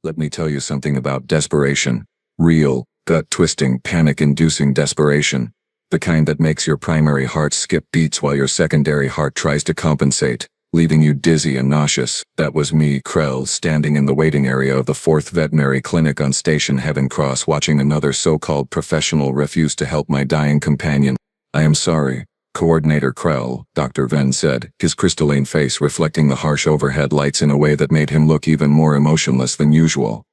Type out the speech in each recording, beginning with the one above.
Let me tell you something about desperation. Real, gut-twisting, panic-inducing desperation. The kind that makes your primary heart skip beats while your secondary heart tries to compensate, leaving you dizzy and nauseous. That was me, Krell, standing in the waiting area of the 4th Veterinary Clinic on Station Heaven Cross, watching another so-called professional refuse to help my dying companion. "I am sorry, Coordinator Krell," Dr. Venn said, his crystalline face reflecting the harsh overhead lights in a way that made him look even more emotionless than usual.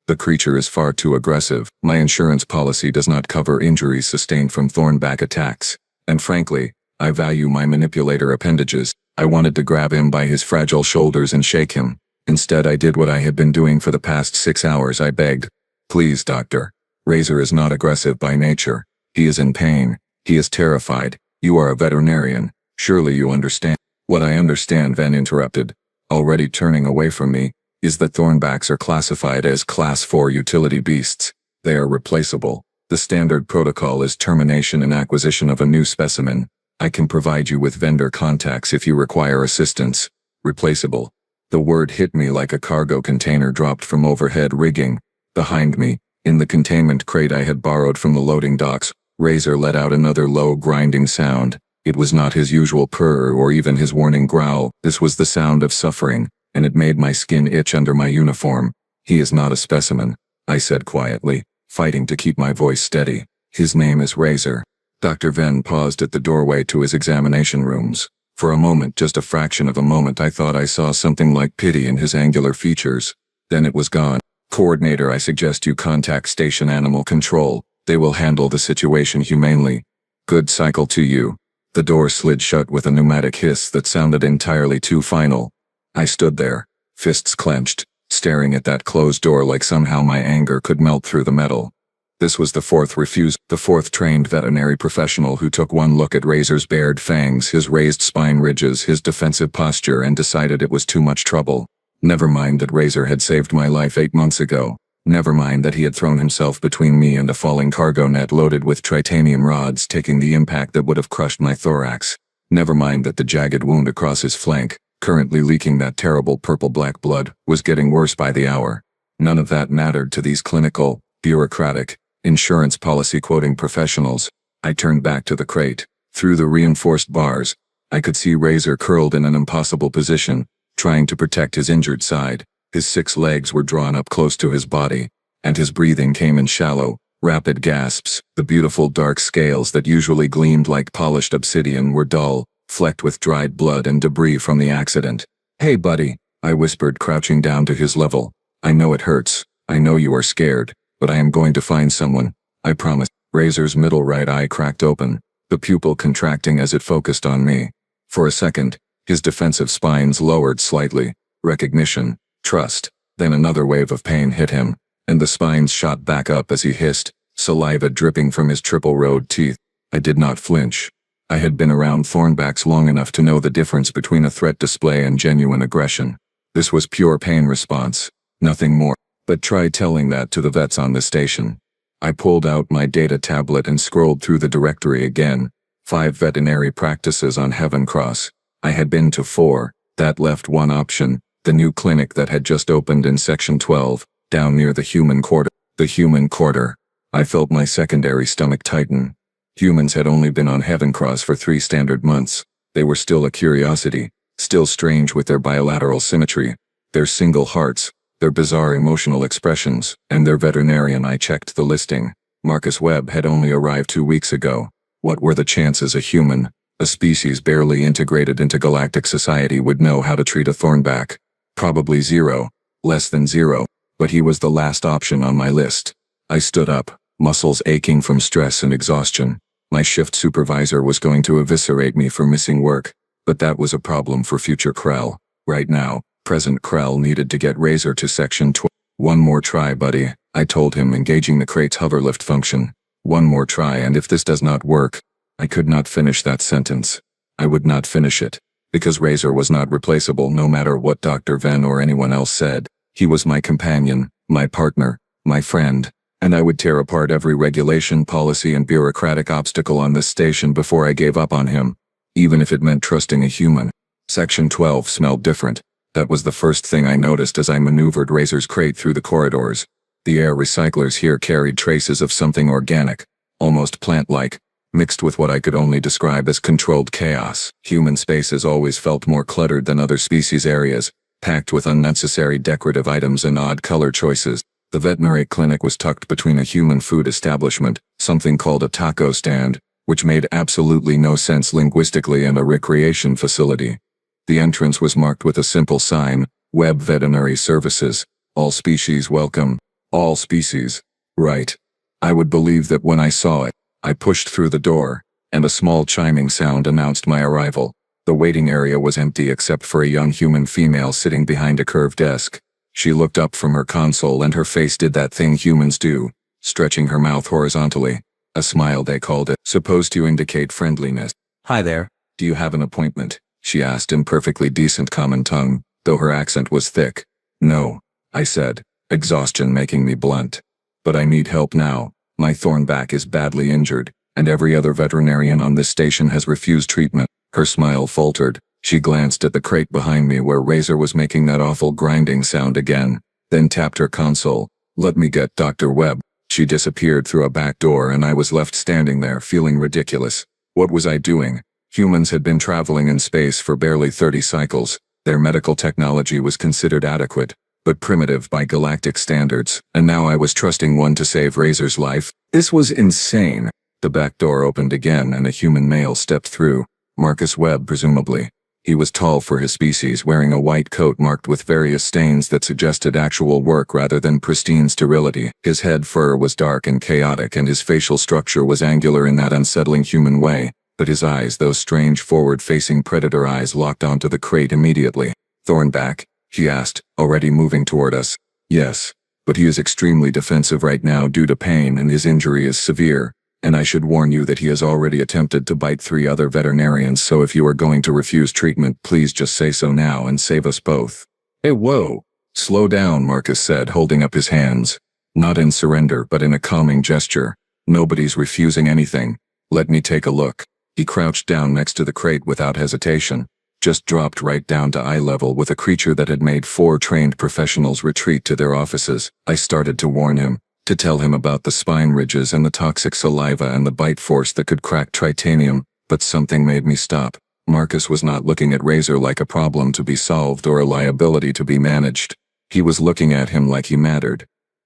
"The creature is far too aggressive. My insurance policy does not cover injuries sustained from thornback attacks. And frankly, I value my manipulator appendages." I wanted to grab him by his fragile shoulders and shake him. Instead, I did what I had been doing for the past 6 hours. I begged, "Please, doctor. Razor is not aggressive by nature. He is in pain. He is terrified. You are a veterinarian. Surely you understand." "What I understand," Venn interrupted, already turning away from me, "is that thornbacks are classified as Class 4 utility beasts. They are replaceable. The standard protocol is termination and acquisition of a new specimen. I can provide you with vendor contacts if you require assistance." Replaceable. The word hit me like a cargo container dropped from overhead rigging. Behind me, in the containment crate I had borrowed from the loading docks, Razor let out another low, grinding sound. It was not his usual purr or even his warning growl. This was the sound of suffering, and it made my skin itch under my uniform. "He is not a specimen," I said quietly, fighting to keep my voice steady. "His name is Razor." Dr. Venn paused at the doorway to his examination rooms. For a moment, just a fraction of a moment, I thought I saw something like pity in his angular features. Then it was gone. "Coordinator, I suggest you contact Station Animal Control. They will handle the situation humanely." "Good cycle to you." The door slid shut with a pneumatic hiss that sounded entirely too final. I stood there, fists clenched, staring at that closed door like somehow my anger could melt through the metal. This was the 4th trained veterinary professional who took one look at Razor's bared fangs, his raised spine ridges, his defensive posture, and decided it was too much trouble. Never mind that Razor had saved my life 8 months ago. Never mind that he had thrown himself between me and a falling cargo net loaded with titanium rods, taking the impact that would have crushed my thorax. Never mind that the jagged wound across his flank, currently leaking that terrible purple-black blood, was getting worse by the hour. None of that mattered to these clinical, bureaucratic, insurance policy quoting professionals. I turned back to the crate. Through the reinforced bars, I could see Razor curled in an impossible position, trying to protect his injured side. His 6 legs were drawn up close to his body, and his breathing came in shallow, rapid gasps. The beautiful dark scales that usually gleamed like polished obsidian were dull, flecked with dried blood and debris from the accident. "Hey buddy," I whispered, crouching down to his level. "I know it hurts. I know you are scared. But I am going to find someone. I promise." Razor's middle right eye cracked open, the pupil contracting as it focused on me. For a second, his defensive spines lowered slightly. Recognition, trust. Then another wave of pain hit him, and the spines shot back up as he hissed, saliva dripping from his triple-rowed teeth. I did not flinch. I had been around thornbacks long enough to know the difference between a threat display and genuine aggression. This was pure pain response, nothing more. But try telling that to the vets on the station. I pulled out my data tablet and scrolled through the directory again. 5 veterinary practices on Heaven Cross. I had been to 4. That left one option, the new clinic that had just opened in Section 12, down near the human quarter. The human quarter. I felt my secondary stomach tighten. Humans had only been on Heaven Cross for 3 standard months. They were still a curiosity, still strange with their bilateral symmetry, their single hearts, their bizarre emotional expressions, and their veterinarian. I checked the listing. Marcus Webb had only arrived 2 weeks ago. What were the chances a human, a species barely integrated into galactic society, would know how to treat a thornback? Probably 0, less than 0, but he was the last option on my list. I stood up, muscles aching from stress and exhaustion. My shift supervisor was going to eviscerate me for missing work, but that was a problem for future Krell. Right now, present Krell needed to get Razor to Section 12. "One more try, buddy," I told him, engaging the crate's hoverlift function. "One more try, and if this does not work..." I could not finish that sentence. I would not finish it, because Razor was not replaceable no matter what Dr. Venn or anyone else said. He was my companion, my partner, my friend, and I would tear apart every regulation, policy, and bureaucratic obstacle on this station before I gave up on him, even if it meant trusting a human. Section 12 smelled different. That was the first thing I noticed as I maneuvered Razor's crate through the corridors. The air recyclers here carried traces of something organic, almost plant-like, mixed with what I could only describe as controlled chaos. Human spaces always felt more cluttered than other species areas, packed with unnecessary decorative items and odd color choices. The veterinary clinic was tucked between a human food establishment, something called a taco stand, which made absolutely no sense linguistically, and a recreation facility. The entrance was marked with a simple sign, Web Veterinary Services, all species welcome. All species. Right. I would believe that when I saw it. I pushed through the door, and a small chiming sound announced my arrival. The waiting area was empty except for a young human female sitting behind a curved desk. She looked up from her console and her face did that thing humans do, stretching her mouth horizontally. A smile, they called it, supposed to indicate friendliness. Hi there. Do you have an appointment? She asked in perfectly decent common tongue, though her accent was thick. No, I said, exhaustion making me blunt. But I need help now. My thornback is badly injured, and every other veterinarian on this station has refused treatment. Her smile faltered. She glanced at the crate behind me where Razor was making that awful grinding sound again, then tapped her console. Let me get Dr. Webb. She disappeared through a back door and I was left standing there feeling ridiculous. What was I doing? Humans had been traveling in space for barely 30 cycles. Their medical technology was considered adequate, but primitive by galactic standards, and now I was trusting one to save Razor's life? This was insane. The back door opened again and a human male stepped through. Marcus Webb, presumably. He was tall for his species, wearing a white coat marked with various stains that suggested actual work rather than pristine sterility. His head fur was dark and chaotic and his facial structure was angular in that unsettling human way, but his eyes, those strange forward-facing predator eyes, locked onto the crate immediately. Thornback? He asked, already moving toward us. Yes, but he is extremely defensive right now due to pain and his injury is severe, and I should warn you that he has already attempted to bite 3 other veterinarians, so if you are going to refuse treatment, please just say so now and save us both. Hey, whoa! Slow down, Marcus said, holding up his hands. Not in surrender, but in a calming gesture. Nobody's refusing anything. Let me take a look. He crouched down next to the crate without hesitation. Just dropped right down to eye level with a creature that had made 4 trained professionals retreat to their offices. I started to warn him, to tell him about the spine ridges and the toxic saliva and the bite force that could crack titanium, but something made me stop. Marcus was not looking at Razor like a problem to be solved or a liability to be managed. He was looking at him like he mattered.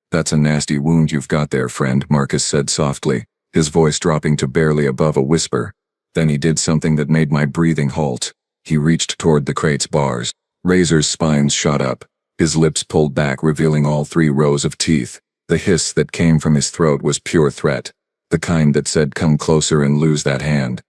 That's a nasty wound you've got there, friend, Marcus said softly, his voice dropping to barely above a whisper. Then he did something that made my breathing halt. He reached toward the crate's bars. Razor's spines shot up. His lips pulled back, revealing all 3 rows of teeth. The hiss that came from his throat was pure threat. The kind that said, come closer and lose that hand.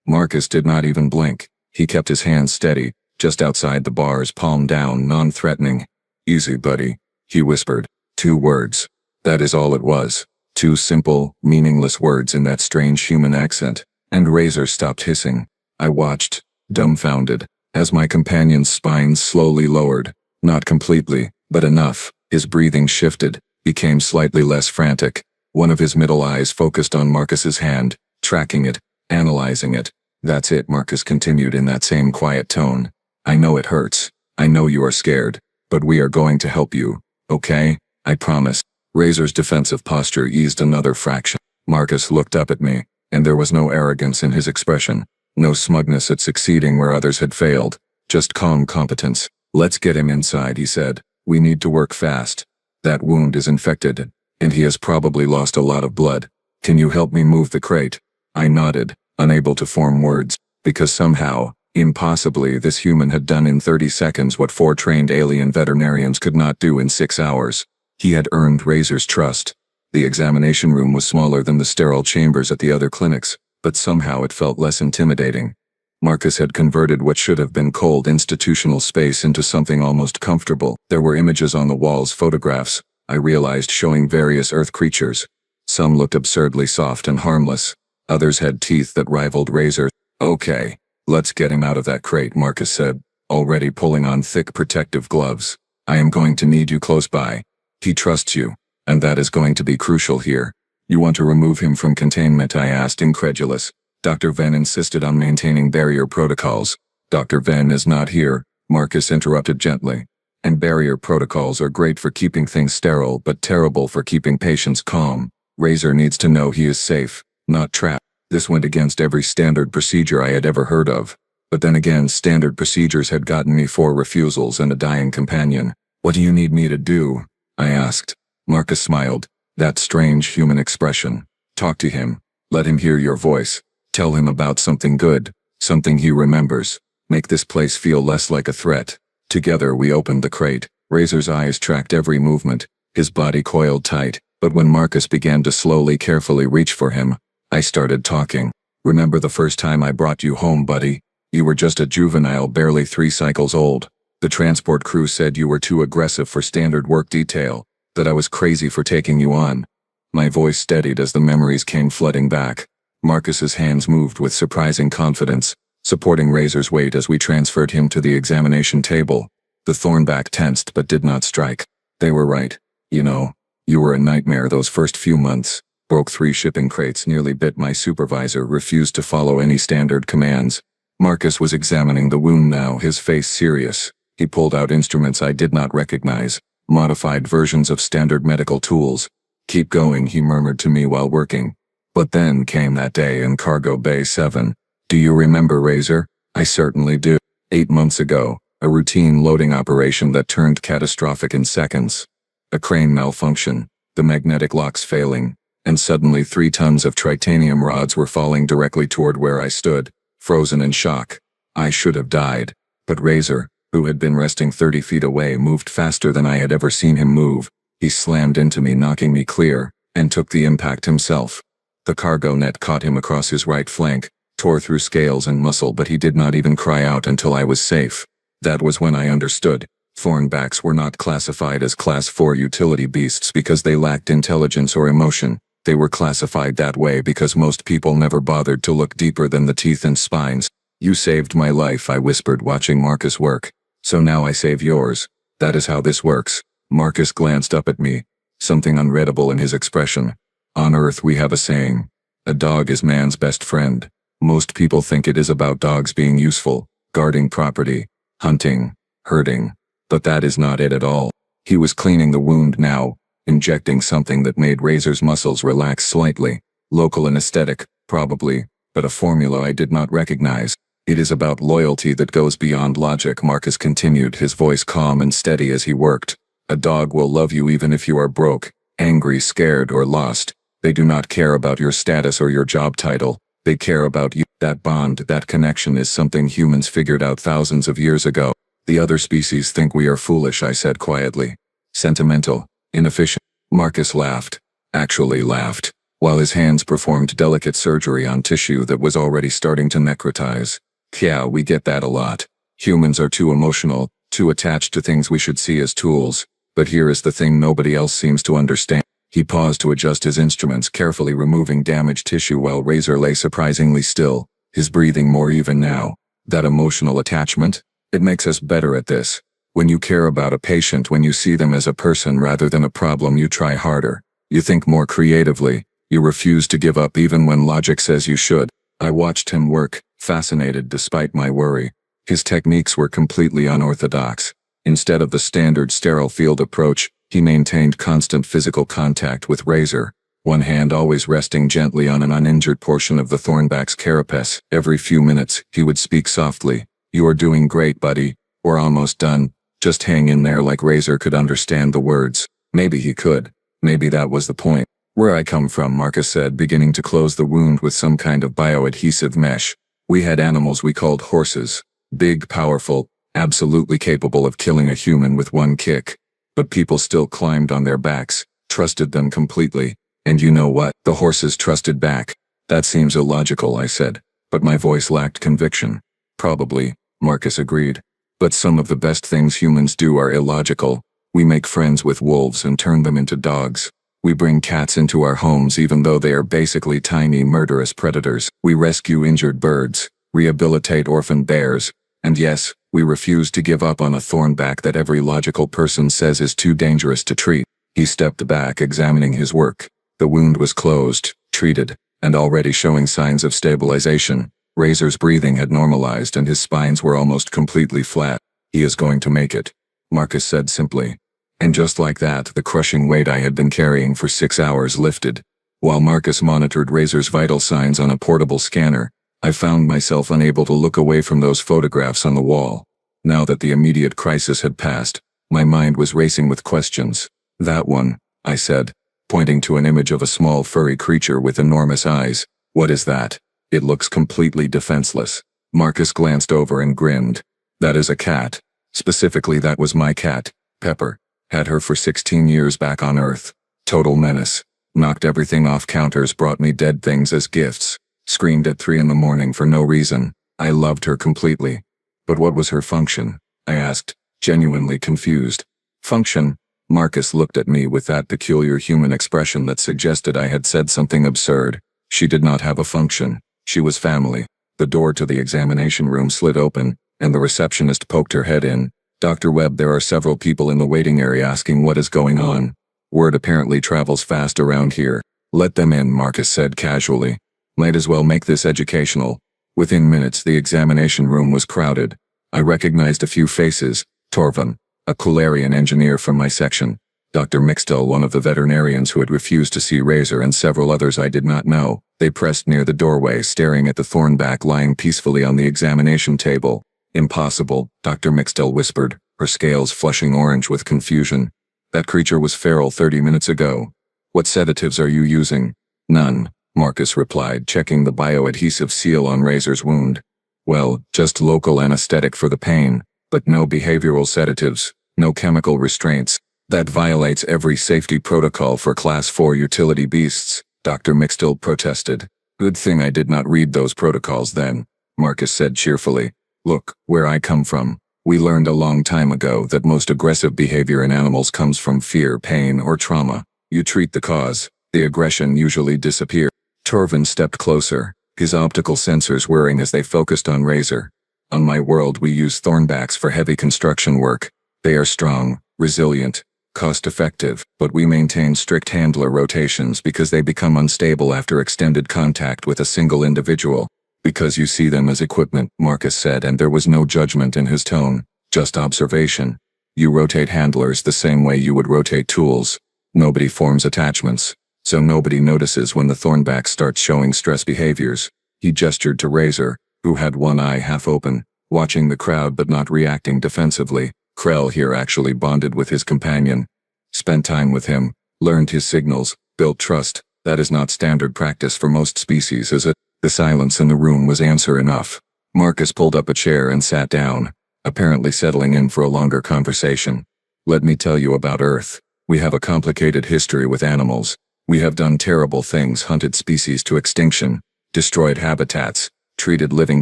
Marcus did not even blink. He kept his hand steady, just outside the bars, palm down, non-threatening. Easy, buddy, he whispered. 2 words. That is all it was. 2 simple, meaningless words in that strange human accent. And Razor stopped hissing. I watched, dumbfounded, as my companion's spine slowly lowered. Not completely, but enough. His breathing shifted, became slightly less frantic. One of his middle eyes focused on Marcus's hand, tracking it, analyzing it. That's it, Marcus continued in that same quiet tone. I know it hurts. I know you are scared, but we are going to help you, okay? I promise. Razor's defensive posture eased another fraction. Marcus looked up at me, and there was no arrogance in his expression. No smugness at succeeding where others had failed, just calm competence. Let's get him inside, he said. We need to work fast. That wound is infected, and he has probably lost a lot of blood. Can you help me move the crate? I nodded, unable to form words, because somehow, impossibly, this human had done in 30 seconds what 4 trained alien veterinarians could not do in 6 hours. He had earned Razor's trust. The examination room was smaller than the sterile chambers at the other clinics, but somehow it felt less intimidating. Marcus had converted what should have been cold institutional space into something almost comfortable. There were images on the walls, photographs, I realized, showing various Earth creatures. Some looked absurdly soft and harmless. Others had teeth that rivaled Razor. Okay, let's get him out of that crate, Marcus said, already pulling on thick protective gloves. I am going to need you close by. He trusts you, and that is going to be crucial here. You want to remove him from containment? I asked, incredulous. Dr. Venn insisted on maintaining barrier protocols. Dr. Venn is not here, Marcus interrupted gently. And barrier protocols are great for keeping things sterile but terrible for keeping patients calm. Razor needs to know he is safe, not trapped. This went against every standard procedure I had ever heard of. But then again, standard procedures had gotten me 4 refusals and a dying companion. What do you need me to do? I asked. Marcus smiled. That strange human expression. Talk to him. Let him hear your voice. Tell him about something good, something he remembers. Make this place feel less like a threat. Together we opened the crate. Razor's eyes tracked every movement. His body coiled tight, but when Marcus began to slowly, carefully reach for him, I started talking. Remember the first time I brought you home, buddy? You were just a juvenile, barely 3 cycles old. The transport crew said you were too aggressive for standard work detail, that I was crazy for taking you on. My voice steadied as the memories came flooding back. Marcus's hands moved with surprising confidence, supporting Razor's weight as we transferred him to the examination table. The thornback tensed but did not strike. They were right. You know, you were a nightmare those first few months. Broke 3 shipping crates, nearly bit my supervisor, refused to follow any standard commands. Marcus was examining the wound now, his face serious. He pulled out instruments I did not recognize, modified versions of standard medical tools. Keep going, he murmured to me while working. But then came that day in Cargo Bay 7. Do you remember, Razor? I certainly do. 8 months ago, a routine loading operation that turned catastrophic in seconds. A crane malfunction, the magnetic locks failing, and suddenly 3 tons of titanium rods were falling directly toward where I stood, frozen in shock. I should have died, but Razor, who had been resting 30 feet away, moved faster than I had ever seen him move. He slammed into me, knocking me clear, and took the impact himself. The cargo net caught him across his right flank, tore through scales and muscle, but he did not even cry out until I was safe. That was when I understood. Thornbacks were not classified as Class 4 utility beasts because they lacked intelligence or emotion. They were classified that way because most people never bothered to look deeper than the teeth and spines. You saved my life, I whispered, watching Marcus work. So now I save yours. That is how this works. Marcus glanced up at me, something unreadable in his expression. On Earth we have a saying. A dog is man's best friend. Most people think it is about dogs being useful, guarding property, hunting, herding. But that is not it at all. He was cleaning the wound now, injecting something that made Razor's muscles relax slightly. Local anesthetic, probably, but a formula I did not recognize. It is about loyalty that goes beyond logic, Marcus continued, his voice calm and steady as he worked. A dog will love you even if you are broke, angry, scared, or lost. They do not care about your status or your job title. They care about you. That bond, that connection is something humans figured out thousands of years ago. The other species think we are foolish, I said quietly. Sentimental, inefficient. Marcus laughed. Actually laughed, while his hands performed delicate surgery on tissue that was already starting to necrotize. Yeah, we get that a lot. Humans are too emotional, too attached to things we should see as tools. But here is the thing nobody else seems to understand. He paused to adjust his instruments, carefully removing damaged tissue while Razor lay surprisingly still, his breathing more even now. That emotional attachment? It makes us better at this. When you care about a patient, when you see them as a person rather than a problem, you try harder. You think more creatively. You refuse to give up even when logic says you should. I watched him work, fascinated despite my worry. His techniques were completely unorthodox. Instead of the standard sterile field approach, he maintained constant physical contact with Razor, one hand always resting gently on an uninjured portion of the thornback's carapace. Every few minutes, he would speak softly. You are doing great, buddy. We're almost done. Just hang in there. Like Razor could understand the words. Maybe he could. Maybe that was the point. Where I come from, Marcus said, beginning to close the wound with some kind of bioadhesive mesh. We had animals we called horses. Big, powerful, absolutely capable of killing a human with one kick. But people still climbed on their backs, trusted them completely. And you know what? The horses trusted back. That seems illogical, I said, but my voice lacked conviction. Probably, Marcus agreed. But some of the best things humans do are illogical. We make friends with wolves and turn them into dogs. We bring cats into our homes even though they are basically tiny, murderous predators. We rescue injured birds, rehabilitate orphan bears, and yes, we refuse to give up on a thornback that every logical person says is too dangerous to treat. He stepped back, examining his work. The wound was closed, treated, and already showing signs of stabilization. Razor's breathing had normalized and his spines were almost completely flat. He is going to make it, Marcus said simply. And just like that, the crushing weight I had been carrying for 6 hours lifted. While Marcus monitored Razor's vital signs on a portable scanner, I found myself unable to look away from those photographs on the wall. Now that the immediate crisis had passed, my mind was racing with questions. That one, I said, pointing to an image of a small furry creature with enormous eyes. What is that? It looks completely defenseless. Marcus glanced over and grinned. That is a cat. Specifically, that was my cat, Pepper. Had her for 16 years back on Earth. Total menace. Knocked everything off counters, brought me dead things as gifts. Screamed at 3 in the morning for no reason. I loved her completely. But what was her function? I asked, genuinely confused. Function? Marcus looked at me with that peculiar human expression that suggested I had said something absurd. She did not have a function. She was family. The door to the examination room slid open, and the receptionist poked her head in. Dr. Webb, there are several people in the waiting area asking what is going on. Word apparently travels fast around here. Let them in, Marcus said casually. Might as well make this educational. Within minutes, the examination room was crowded. I recognized a few faces. Torvin, a Kularian engineer from my section. Dr. Mixtel, one of the veterinarians who had refused to see Razor, and several others I did not know. They pressed near the doorway, staring at the thornback lying peacefully on the examination table. Impossible, Dr. Mixtel whispered, her scales flushing orange with confusion. That creature was feral 30 minutes ago. What sedatives are you using? None, Marcus replied, checking the bioadhesive seal on Razor's wound. Well, just local anesthetic for the pain, but no behavioral sedatives, no chemical restraints. That violates every safety protocol for Class 4 utility beasts, Dr. Mixtel protested. Good thing I did not read those protocols then, Marcus said cheerfully. Look, where I come from, we learned a long time ago that most aggressive behavior in animals comes from fear, pain, or trauma. You treat the cause, the aggression usually disappears. Torvin stepped closer, his optical sensors whirring as they focused on Razor. On my world, we use thornbacks for heavy construction work. They are strong, resilient, cost-effective, but we maintain strict handler rotations because they become unstable after extended contact with a single individual. Because you see them as equipment, Marcus said, and there was no judgment in his tone, just observation. You rotate handlers the same way you would rotate tools. Nobody forms attachments, so nobody notices when the thornback starts showing stress behaviors. He gestured to Razor, who had one eye half open, watching the crowd but not reacting defensively. Krell here actually bonded with his companion. Spent time with him, learned his signals, built trust. That is not standard practice for most species, is it? The silence in the room was answer enough. Marcus pulled up a chair and sat down, apparently settling in for a longer conversation. Let me tell you about Earth. We have a complicated history with animals. We have done terrible things, hunted species to extinction, destroyed habitats, treated living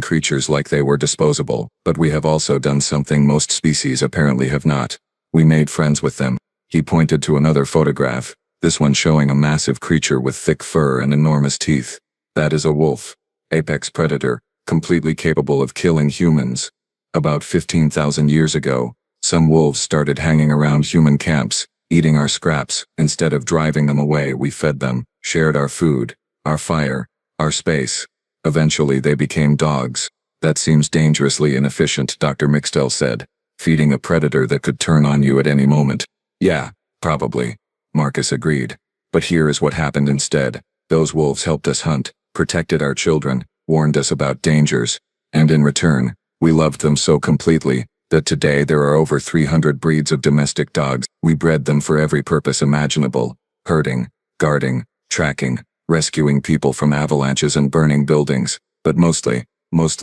creatures like they were disposable, but we have also done something most species apparently have not. We made friends with them. He pointed to another photograph, this one showing a massive creature with thick fur and enormous teeth. That is a wolf, apex predator, completely capable of killing humans. About 15,000 years ago, some wolves started hanging around human camps, eating our scraps. Instead of driving them away, we fed them, shared our food, our fire, our space. Eventually they became dogs. That seems dangerously inefficient, Dr. Mixtel said. Feeding a predator that could turn on you at any moment. Yeah, probably, Marcus agreed. But here is what happened instead. Those wolves helped us hunt, protected our children, warned us about dangers, and in return, we loved them so completely that today there are over 300 breeds of domestic dogs. We bred them for every purpose imaginable: herding, guarding, tracking, rescuing people from avalanches and burning buildings, but mostly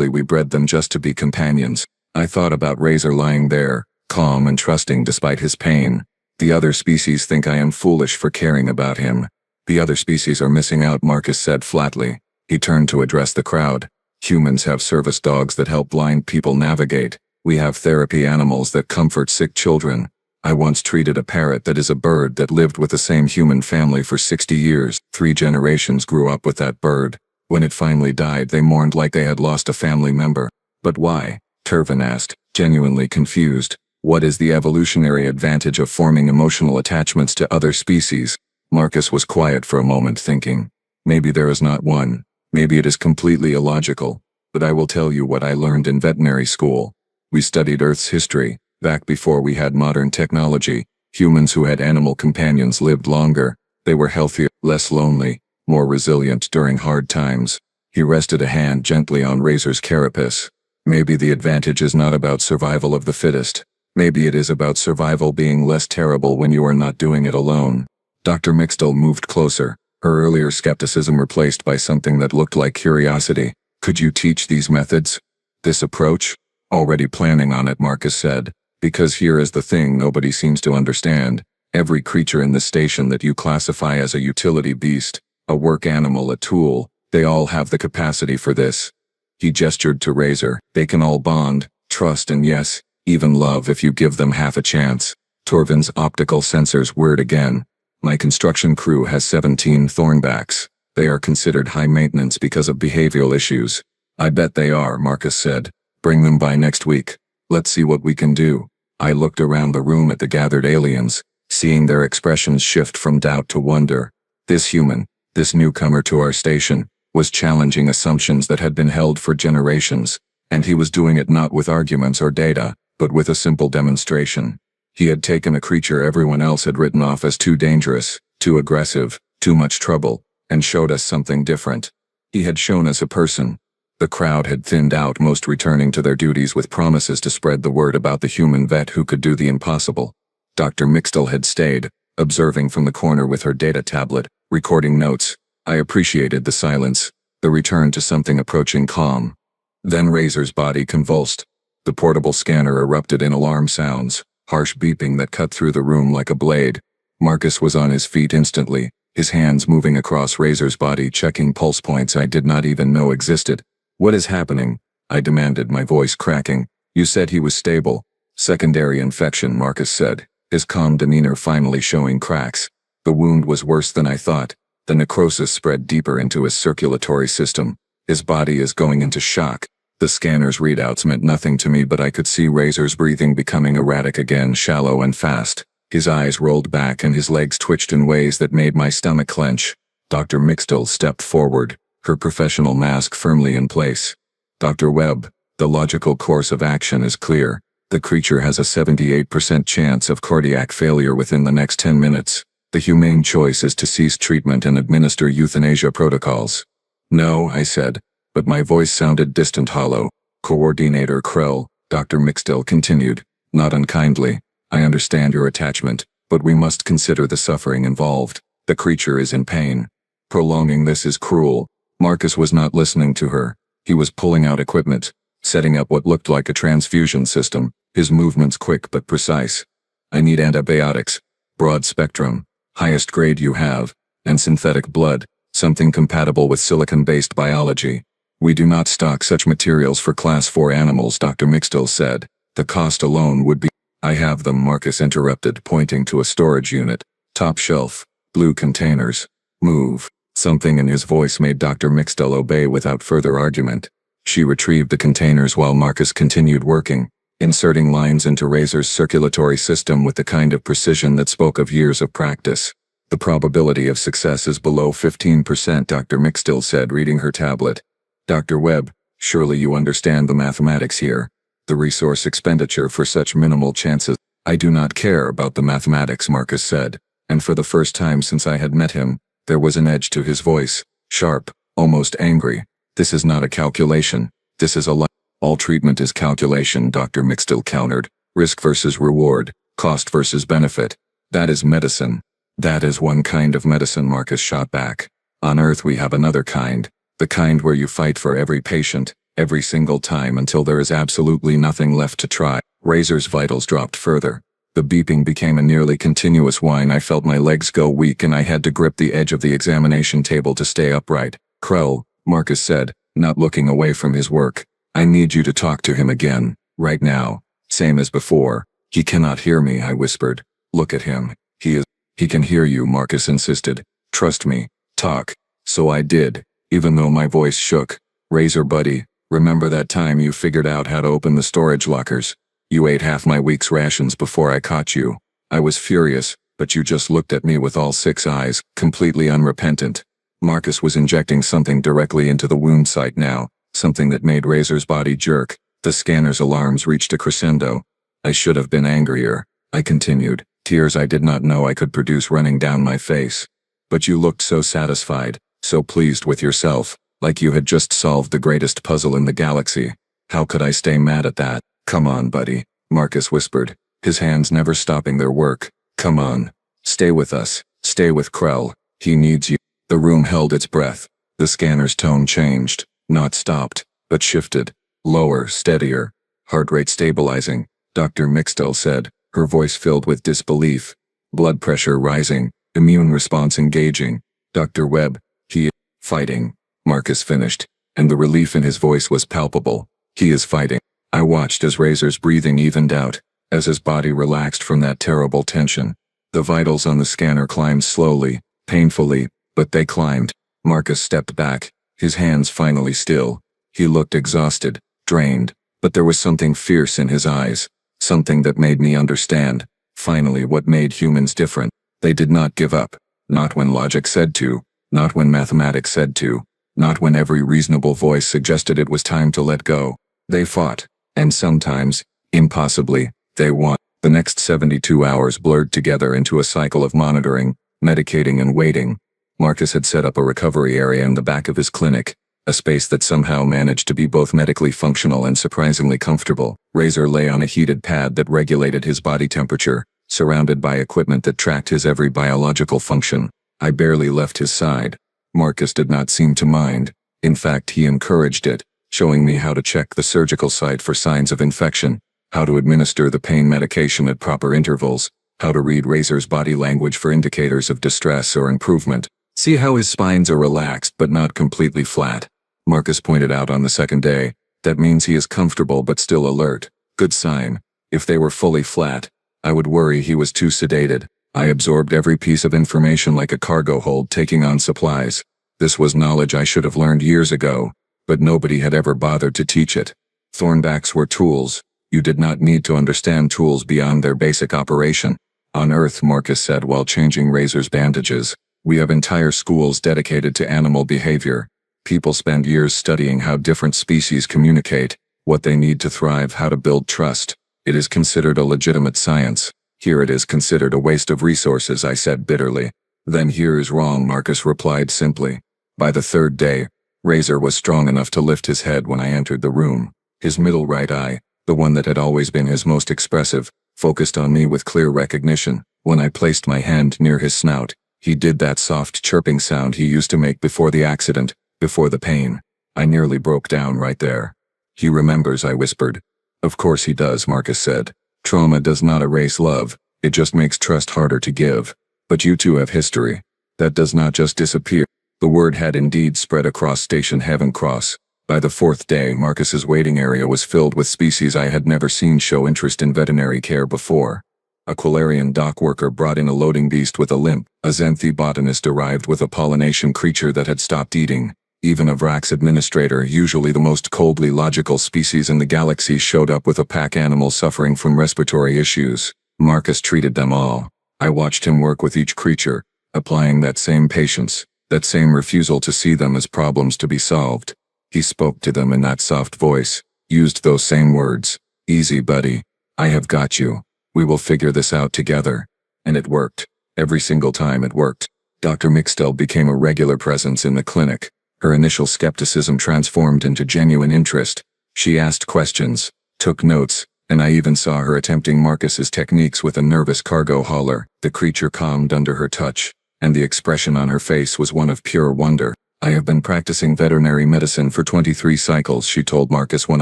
we bred them just to be companions. I thought about Razor lying there, calm and trusting despite his pain. The other species think I am foolish for caring about him. The other species are missing out, Marcus said flatly. He turned to address the crowd. Humans have service dogs that help blind people navigate. We have therapy animals that comfort sick children. I once treated a parrot that is a bird that lived with the same human family for 60 years. 3 generations grew up with that bird. When it finally died, they mourned like they had lost a family member. But why? Turvin asked, genuinely confused. What is the evolutionary advantage of forming emotional attachments to other species? Marcus was quiet for a moment, thinking. Maybe there is not one. Maybe it is completely illogical. But I will tell you what I learned in veterinary school. We studied Earth's history. Back before we had modern technology, humans who had animal companions lived longer. They were healthier, less lonely, more resilient during hard times. He rested a hand gently on Razor's carapace. Maybe the advantage is not about survival of the fittest. Maybe it is about survival being less terrible when you are not doing it alone. Dr. Mixtel moved closer, her earlier skepticism replaced by something that looked like curiosity. Could you teach these methods? This approach? Already planning on it, Marcus said. Because here is the thing nobody seems to understand. Every creature in the station that you classify as a utility beast, a work animal, a tool, they all have the capacity for this. He gestured to Razor. They can all bond, trust, and yes, even love if you give them half a chance. Torvin's optical sensors whirred again. My construction crew has 17 thornbacks. They are considered high maintenance because of behavioral issues. I bet they are, Marcus said. Bring them by next week. Let's see what we can do. I looked around the room at the gathered aliens, seeing their expressions shift from doubt to wonder. This human, this newcomer to our station, was challenging assumptions that had been held for generations, and he was doing it not with arguments or data, but with a simple demonstration. He had taken a creature everyone else had written off as too dangerous, too aggressive, too much trouble, and showed us something different. He had shown us a person. The crowd had thinned out, most returning to their duties with promises to spread the word about the human vet who could do the impossible. Dr. Mixtel had stayed, observing from the corner with her data tablet, recording notes. I appreciated the silence, the return to something approaching calm. Then Razor's body convulsed. The portable scanner erupted in alarm sounds, harsh beeping that cut through the room like a blade. Marcus was on his feet instantly, his hands moving across Razor's body, checking pulse points I did not even know existed. What is happening? I demanded, my voice cracking. You said he was stable. Secondary infection, Marcus said, his calm demeanor finally showing cracks. The wound was worse than I thought. The necrosis spread deeper into his circulatory system. His body is going into shock. The scanner's readouts meant nothing to me, but I could see Razor's breathing becoming erratic again, shallow and fast. His eyes rolled back and his legs twitched in ways that made my stomach clench. Dr. Mixtel stepped forward, her professional mask firmly in place. Dr. Webb, the logical course of action is clear. The creature has a 78% chance of cardiac failure within the next 10 minutes. The humane choice is to cease treatment and administer euthanasia protocols. No, I said, but my voice sounded distant, hollow. Coordinator Krell, Dr. Mixtel continued, not unkindly. I understand your attachment, but we must consider the suffering involved. The creature is in pain. Prolonging this is cruel. Marcus was not listening to her. He was pulling out equipment, setting up what looked like a transfusion system, his movements quick but precise. I need antibiotics, broad spectrum, highest grade you have, and synthetic blood, something compatible with silicon-based biology. We do not stock such materials for Class 4 animals, Dr. Mixtel said. The cost alone would be— I have them, Marcus interrupted, pointing to a storage unit. Top shelf, blue containers. Move. Something in his voice made Dr. Mixtel obey without further argument. She retrieved the containers while Marcus continued working, inserting lines into Razor's circulatory system with the kind of precision that spoke of years of practice. The probability of success is below 15%, Dr. Mixtel said, reading her tablet. Dr. Webb, surely you understand the mathematics here. The resource expenditure for such minimal chances. I do not care about the mathematics, Marcus said, and for the first time since I had met him, there was an edge to his voice, sharp, almost angry. This is not a calculation. This is a life. All treatment is calculation, Dr. Mixtel countered. Risk versus reward, cost versus benefit. That is medicine. That is one kind of medicine, Marcus shot back. On Earth we have another kind. The kind where you fight for every patient, every single time until there is absolutely nothing left to try. Razor's vitals dropped further. The beeping became a nearly continuous whine. I felt my legs go weak and I had to grip the edge of the examination table to stay upright. Krell, Marcus said, not looking away from his work. I need you to talk to him again, right now. Same as before. He cannot hear me, I whispered. Look at him. He can hear you, Marcus insisted. Trust me. Talk. So I did, even though my voice shook. Razor buddy, remember that time you figured out how to open the storage lockers? You ate half my week's rations before I caught you. I was furious, but you just looked at me with all 6 eyes, completely unrepentant. Marcus was injecting something directly into the wound site now, something that made Razor's body jerk, The scanner's alarms reached a crescendo. I should have been angrier, I continued, tears I did not know I could produce running down my face. But you looked so satisfied, so pleased with yourself, like you had just solved the greatest puzzle in the galaxy. How could I stay mad at that? Come on, buddy, Marcus whispered, his hands never stopping their work. Come on. Stay with us. Stay with Krell. He needs you. The room held its breath. The scanner's tone changed, not stopped, but shifted. Lower, steadier. Heart rate stabilizing, Dr. Mixtel said, her voice filled with disbelief. Blood pressure rising, immune response engaging. Dr. Webb, he fighting, Marcus finished, and the relief in his voice was palpable. He is fighting. I watched as Razor's breathing evened out, as his body relaxed from that terrible tension. The vitals on the scanner climbed slowly, painfully, but they climbed. Marcus stepped back, his hands finally still. He looked exhausted, drained, but there was something fierce in his eyes, something that made me understand, finally, what made humans different. They did not give up, not when logic said to, not when mathematics said to, not when every reasonable voice suggested it was time to let go. They fought, and sometimes, impossibly, they won. The next 72 hours blurred together into a cycle of monitoring, medicating and waiting. Marcus had set up a recovery area in the back of his clinic, a space that somehow managed to be both medically functional and surprisingly comfortable. Razor lay on a heated pad that regulated his body temperature, surrounded by equipment that tracked his every biological function. I barely left his side. Marcus did not seem to mind. In fact, he encouraged it, showing me how to check the surgical site for signs of infection, how to administer the pain medication at proper intervals, how to read Razor's body language for indicators of distress or improvement. See how his spines are relaxed but not completely flat. Marcus pointed out on the second day, that means he is comfortable but still alert. Good sign. If they were fully flat, I would worry he was too sedated. I absorbed every piece of information like a cargo hold taking on supplies. This was knowledge I should have learned years ago, but nobody had ever bothered to teach it. Thornbacks were tools. You did not need to understand tools beyond their basic operation. On Earth, Marcus said while changing Razor's bandages, we have entire schools dedicated to animal behavior. People spend years studying how different species communicate, what they need to thrive, how to build trust. It is considered a legitimate science. Here it is considered a waste of resources, I said bitterly. Then here is wrong, Marcus replied simply. By the third day, Razor was strong enough to lift his head when I entered the room. His middle right eye, the one that had always been his most expressive, focused on me with clear recognition. When I placed my hand near his snout, he did that soft chirping sound he used to make before the accident, before the pain. I nearly broke down right there. He remembers, I whispered. Of course he does, Marcus said. Trauma does not erase love, it just makes trust harder to give. But you two have history. That does not just disappear. The word had indeed spread across Station Heaven Cross. By the fourth day, Marcus's waiting area was filled with species I had never seen show interest in veterinary care before. A Quilarian dock worker brought in a loading beast with a limp. A Xanthi botanist arrived with a pollination creature that had stopped eating. Even a Vrax administrator, usually the most coldly logical species in the galaxy, showed up with a pack animal suffering from respiratory issues. Marcus treated them all. I watched him work with each creature, applying that same patience, that same refusal to see them as problems to be solved. He spoke to them in that soft voice, used those same words. Easy, buddy. I have got you. We will figure this out together. And it worked. Every single time it worked. Dr. Mixtel became a regular presence in the clinic. Her initial skepticism transformed into genuine interest. She asked questions, took notes, and I even saw her attempting Marcus's techniques with a nervous cargo hauler. The creature calmed under her touch, and the expression on her face was one of pure wonder. I have been practicing veterinary medicine for 23 cycles, she told Marcus one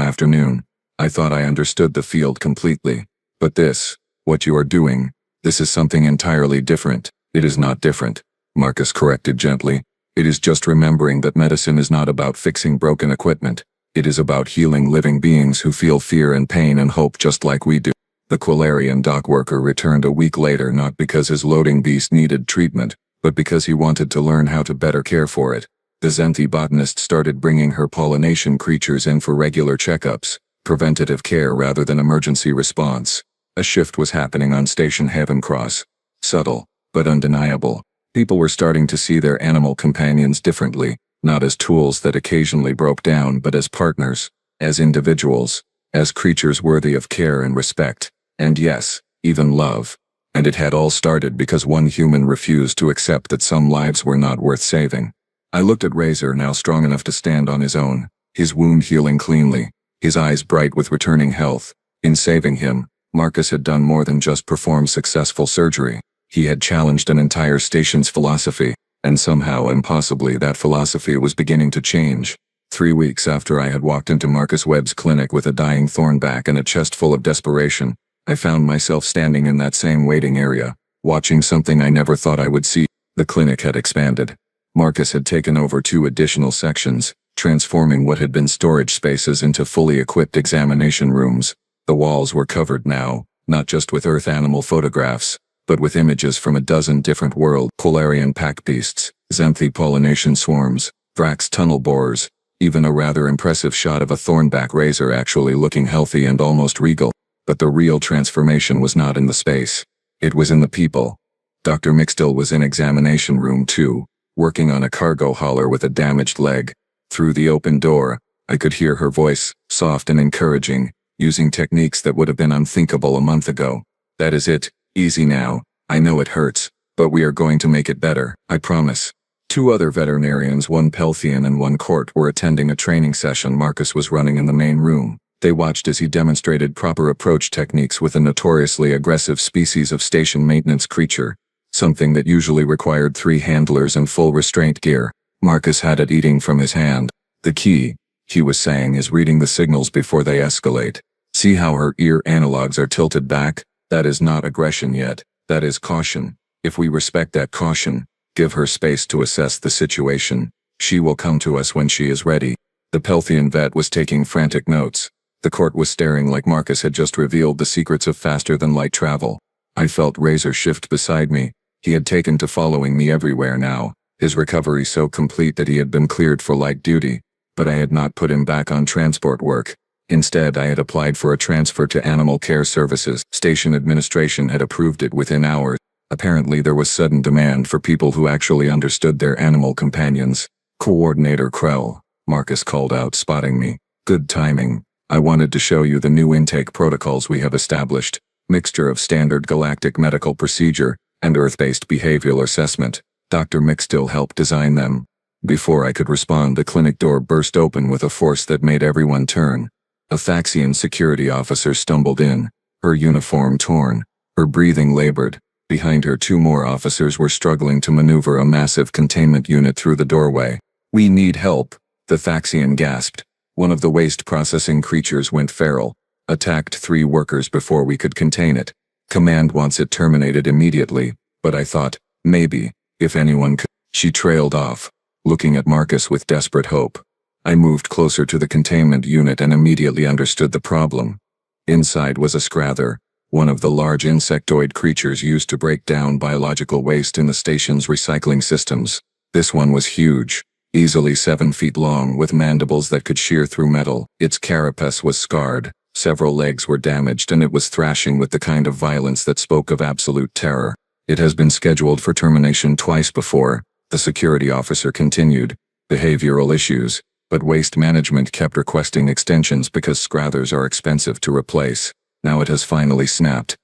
afternoon. I thought I understood the field completely. But this, what you are doing, this is something entirely different. It is not different, Marcus corrected gently. It is just remembering that medicine is not about fixing broken equipment. It is about healing living beings who feel fear and pain and hope just like we do. The Quilarian dock worker returned a week later, not because his loading beast needed treatment, but because he wanted to learn how to better care for it. The Xanthi botanist started bringing her pollination creatures in for regular checkups, preventative care rather than emergency response. A shift was happening on Station Heaven Cross. Subtle, but undeniable. People were starting to see their animal companions differently, not as tools that occasionally broke down but as partners, as individuals. as creatures worthy of care and respect, and yes, even love. And it had all started because one human refused to accept that some lives were not worth saving. I looked at Razor, now strong enough to stand on his own, his wound healing cleanly, his eyes bright with returning health. In saving him, Marcus had done more than just perform successful surgery. He had challenged an entire station's philosophy, and somehow impossibly that philosophy was beginning to change. 3 weeks after I had walked into Marcus Webb's clinic with a dying Thornback and a chest full of desperation, I found myself standing in that same waiting area, watching something I never thought I would see. The clinic had expanded. Marcus had taken over 2 additional sections, transforming what had been storage spaces into fully equipped examination rooms. The walls were covered now, not just with Earth animal photographs, but with images from a dozen different worlds: Polarian pack beasts, Xanthi pollination swarms, Thrax tunnel borers, even a rather impressive shot of a Thornback Razor actually looking healthy and almost regal. But the real transformation was not in the space. It was in the people. Dr. Mixtill was in examination room 2, working on a cargo hauler with a damaged leg. Through the open door, I could hear her voice, soft and encouraging, using techniques that would have been unthinkable a month ago. "That is it, easy now. I know it hurts, but we are going to make it better, I promise." 2 other veterinarians, one Pelthian and one Court, were attending a training session Marcus was running in the main room. They watched as he demonstrated proper approach techniques with a notoriously aggressive species of station maintenance creature, something that usually required 3 handlers and full restraint gear. Marcus had it eating from his hand. "The key," he was saying, "is reading the signals before they escalate. See how her ear analogs are tilted back? That is not aggression yet, that is caution. If we respect that caution, give her space to assess the situation, she will come to us when she is ready." The Pelthian vet was taking frantic notes. The Court was staring like Marcus had just revealed the secrets of faster-than-light travel. I felt Razor shift beside me. He had taken to following me everywhere now, his recovery so complete that he had been cleared for light duty. But I had not put him back on transport work. Instead, I had applied for a transfer to Animal Care Services. Station administration had approved it within hours. Apparently there was sudden demand for people who actually understood their animal companions. "Coordinator Krell," Marcus called out, spotting me. "Good timing. I wanted to show you the new intake protocols we have established. Mixture of standard galactic medical procedure and Earth-based behavioral assessment. Dr. Mixtill helped design them." Before I could respond, the clinic door burst open with a force that made everyone turn. A Thaxian security officer stumbled in, her uniform torn, her breathing labored. Behind her, 2 more officers were struggling to maneuver a massive containment unit through the doorway. "We need help," the Thaxian gasped. One of the waste processing creatures went feral, attacked 3 workers before we could contain it. Command wants it terminated immediately, but I thought, maybe, if anyone could. She trailed off, looking at Marcus with desperate hope. I moved closer to the containment unit and immediately understood the problem. Inside was a Scrather, one of the large insectoid creatures used to break down biological waste in the station's recycling systems. This one was huge, easily 7 feet long, with mandibles that could shear through metal. Its carapace was scarred, several legs were damaged, and it was thrashing with the kind of violence that spoke of absolute terror. "It has been scheduled for termination twice before," the security officer continued. "Behavioral issues, but waste management kept requesting extensions because Scrathers are expensive to replace. Now it has finally snapped.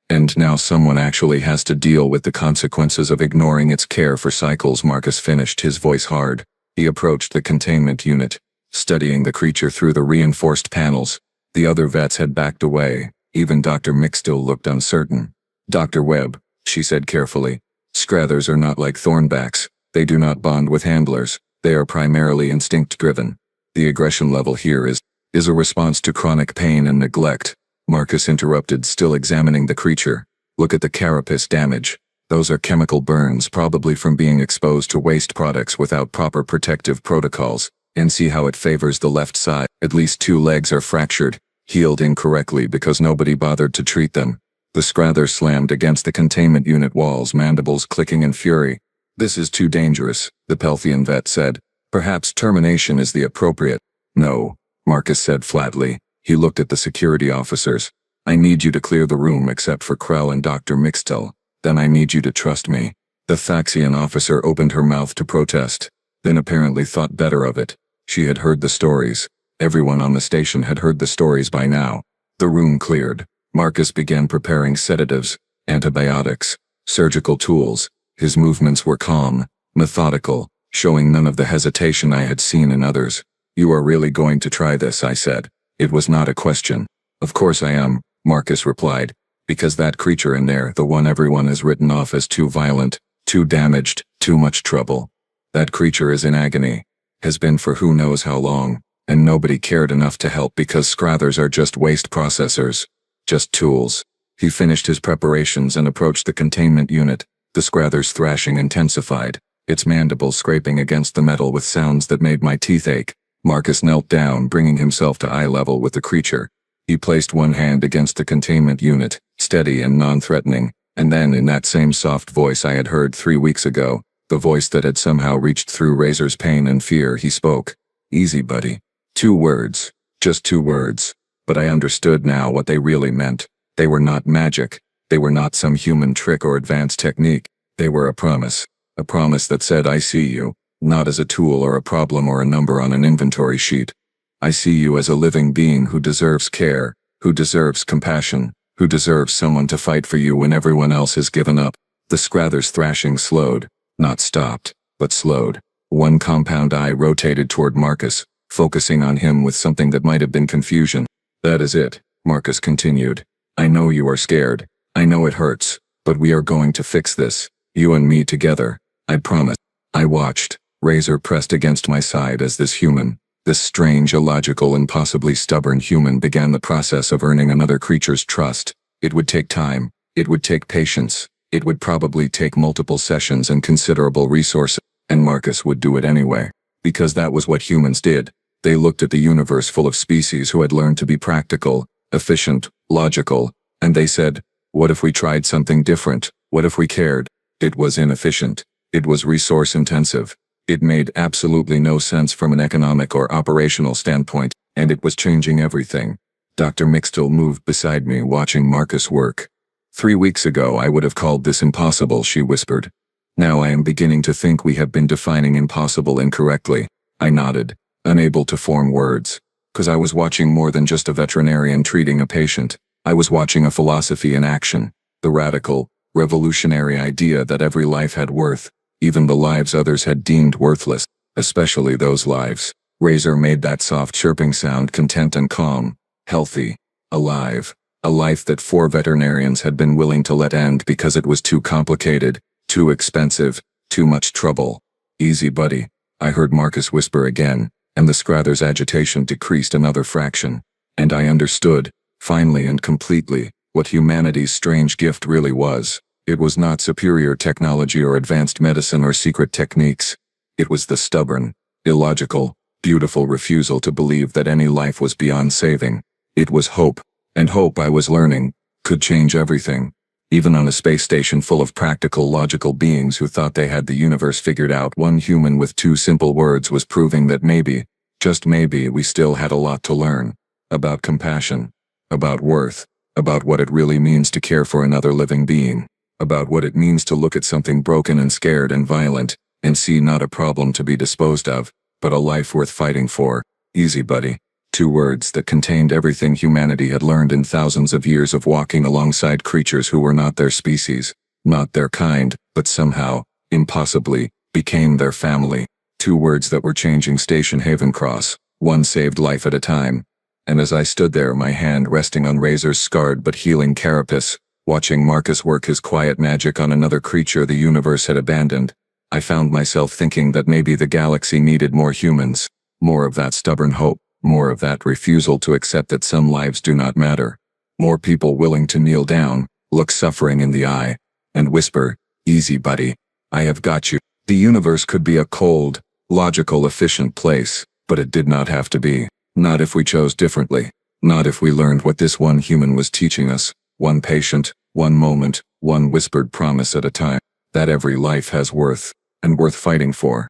And now someone actually has to deal with the consequences of ignoring its care for cycles." Marcus finished, his voice hard. He approached the containment unit, studying the creature through the reinforced panels. The other vets had backed away. Even Dr. Mixtill looked uncertain. "Dr. Webb," she said carefully, "Scrathers are not like Thornbacks. They do not bond with handlers. They are primarily instinct-driven. The aggression level here is a response to chronic pain and neglect." Marcus interrupted, still examining the creature. "Look at the carapace damage. Those are chemical burns, probably from being exposed to waste products without proper protective protocols. And see how it favors the left side. At least 2 legs are fractured, healed incorrectly because nobody bothered to treat them." The Scrather slammed against the containment unit walls, mandibles clicking in fury. "This is too dangerous," the Pelthian vet said. "Perhaps termination is the appropriate." "No," Marcus said flatly. He looked at the security officers. "I need you to clear the room except for Krell and Dr. Mixtill. Then I need you to trust me." The Thaxian officer opened her mouth to protest, then apparently thought better of it. She had heard the stories. Everyone on the station had heard the stories by now. The room cleared. Marcus began preparing sedatives, antibiotics, surgical tools. His movements were calm, methodical, showing none of the hesitation I had seen in others. "You are really going to try this?" I said. It was not a question. "Of course I am," Marcus replied. "Because that creature in there, the one everyone has written off as too violent, too damaged, too much trouble. That creature is in agony. Has been for who knows how long, and nobody cared enough to help because Scrathers are just waste processors. Just tools." He finished his preparations and approached the containment unit. The Scrathers' thrashing intensified, its mandibles scraping against the metal with sounds that made my teeth ache. Marcus knelt down, bringing himself to eye level with the creature. He placed one hand against the containment unit, steady and non-threatening, and then in that same soft voice I had heard 3 weeks ago, the voice that had somehow reached through Razor's pain and fear, he spoke. "Easy, buddy." 2 words. Just 2 words. But I understood now what they really meant. They were not magic. They were not some human trick or advanced technique. They were a promise. A promise that said, "I see you, not as a tool or a problem or a number on an inventory sheet. I see you as a living being who deserves care, who deserves compassion, who deserves someone to fight for you when everyone else has given up." The Scrathers' thrashing slowed. Not stopped, but slowed. One compound eye rotated toward Marcus, focusing on him with something that might have been confusion. "That is it," Marcus continued. "I know you are scared. I know it hurts. But we are going to fix this. You and me together. I promise." I watched, Razor pressed against my side as this human, this strange, illogical and possibly stubborn human began the process of earning another creature's trust. It would take time. It would take patience. It would probably take multiple sessions and considerable resources. And Marcus would do it anyway. Because that was what humans did. They looked at the universe full of species who had learned to be practical, efficient, logical, and they said, "What if we tried something different? What if we cared?" It was inefficient. It was resource-intensive. It made absolutely no sense from an economic or operational standpoint, and it was changing everything. Dr. Mixtel moved beside me, watching Marcus work. 3 weeks ago I would have called this impossible, she whispered. Now I am beginning to think we have been defining impossible incorrectly. I nodded, unable to form words. Because I was watching more than just a veterinarian treating a patient. I was watching a philosophy in action. The radical, revolutionary idea that every life had worth, even the lives others had deemed worthless, especially those lives. Razor made that soft chirping sound, content and calm, healthy, alive. A life that 4 veterinarians had been willing to let end because it was too complicated, too expensive, too much trouble. "Easy, buddy," I heard Marcus whisper again, and the Scrathers' agitation decreased another fraction. And I understood, finally and completely, what humanity's strange gift really was. It was not superior technology or advanced medicine or secret techniques. It was the stubborn, illogical, beautiful refusal to believe that any life was beyond saving. It was hope, and hope, I was learning, could change everything. Even on a space station full of practical, logical beings who thought they had the universe figured out, one human with 2 simple words was proving that maybe, just maybe, we still had a lot to learn. About compassion. About worth. About what it really means to care for another living being. About what it means to look at something broken and scared and violent, and see not a problem to be disposed of, but a life worth fighting for. Easy, buddy. 2 words that contained everything humanity had learned in thousands of years of walking alongside creatures who were not their species, not their kind, but somehow, impossibly, became their family. 2 words that were changing Station Haven Cross, one saved life at a time. And as I stood there, my hand resting on Razor's scarred but healing carapace, watching Marcus work his quiet magic on another creature the universe had abandoned, I found myself thinking that maybe the galaxy needed more humans, more of that stubborn hope. More of that refusal to accept that some lives do not matter. More people willing to kneel down, look suffering in the eye, and whisper, "Easy, buddy. I have got you." The universe could be a cold, logical, efficient place, but it did not have to be. Not if we chose differently. Not if we learned what this one human was teaching us. One patient, one moment, one whispered promise at a time. That every life has worth, and worth fighting for.